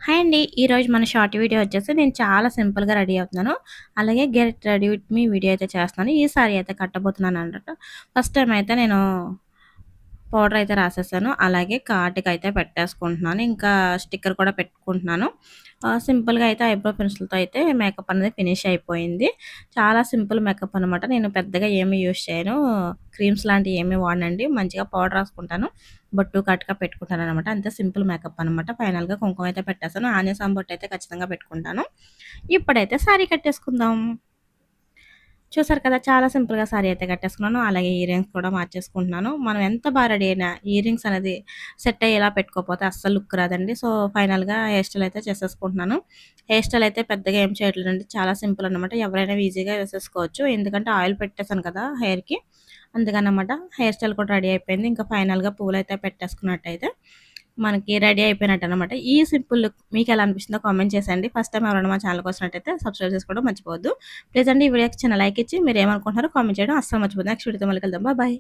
Hi అండి. ఈరోజు మన షార్ట్ వీడియో వచ్చేసి నేను చాలా సింపుల్‌గా రెడీ అవుతున్నాను. అలాగే get ready with me video అయితే చేస్తున్నాను. ఈ సారీ అయితే కట్టబోతున్నానన్నమాట. ఫస్ట్ టైమ్ అయితే నేను పౌడర్ అయితే రాసేసాను. అలాగే కాటుకైతే పెట్టేసుకుంటున్నాను. ఇంకా స్టిక్కర్ కూడా పెట్టుకుంటున్నాను. సింపుల్‌గా అయితే ఐబ్రో పెన్సిల్‌తో అయితే మేకప్ అనేది ఫినిష్ అయిపోయింది. చాలా సింపుల్ మేకప్ అనమాట. నేను పెద్దగా ఏమి యూజ్ చేయను. క్రీమ్స్ లాంటివి ఏమి వాడనండి. మంచిగా పౌడర్ రాసుకుంటాను. బొట్టు, కాటుక పెట్టుకుంటాననమాట. అంతే సింపుల్ మేకప్ అనమాట. ఫైనల్‌గా కుంకుమ అయితే పెట్టేసాను. ఆంజనేయ స్వామి బొట్టు అయితే ఖచ్చితంగా పెట్టుకుంటాను. ఇప్పుడైతే సారీ కట్టేసుకుందాం. చూసారు కదా! చాలా సింపుల్‌గా సారీ అయితే కట్టేసుకున్నాను. అలాగే ఇయర్ రింగ్స్ కూడా మార్చేసుకుంటున్నాను. మనం ఎంత బా రెడీ అయినా ఇయర్ రింగ్స్ అనేది సెట్ అయ్యేలా పెట్టుకోకపోతే అస్సలు లుక్ రాదండి. సో, ఫైనల్‌గా హెయిర్ స్టైల్ అయితే చేసేసుకుంటున్నాను. హెయిర్ స్టైల్ అయితే పెద్దగా ఏం చేయట్లేదండి. చాలా సింపుల్ అనమాట. ఎవరైనా ఈజీగా వేసేసుకోవచ్చు. ఎందుకంటే ఆయిల్ పెట్టేసాను కదా హెయిర్‌కి. అందుకనమాట హెయిర్ స్టైల్ కూడా రెడీ అయిపోయింది. ఇంకా ఫైనల్‌గా పూలైతే పెట్టేసుకున్నట్టయితే మనకి రెడీ అయిపోయినట్టనమాట. ఈ సింపుల్ లుక్ మీకెలా అనిపిస్తుందో కామెంట్ చేసేయండి. ఫస్ట్ టైమ్ ఎవరైనా మా ఛానల్‌కి వచ్చినట్టయితే సబ్స్క్రైబ్ చేసుకోవడం మర్చిపోవద్దు. ప్లీజ్ అండి ఈ వీడియోకి చిన్న లైక్ ఇచ్చి మీరేమనుకుంటున్నారో కామెంట్ చేయడం అస్సలు మర్చిపోద్దు. నెక్స్ట్ వీడియోతో మళ్ళీ కలుద్దాం. బాయ్.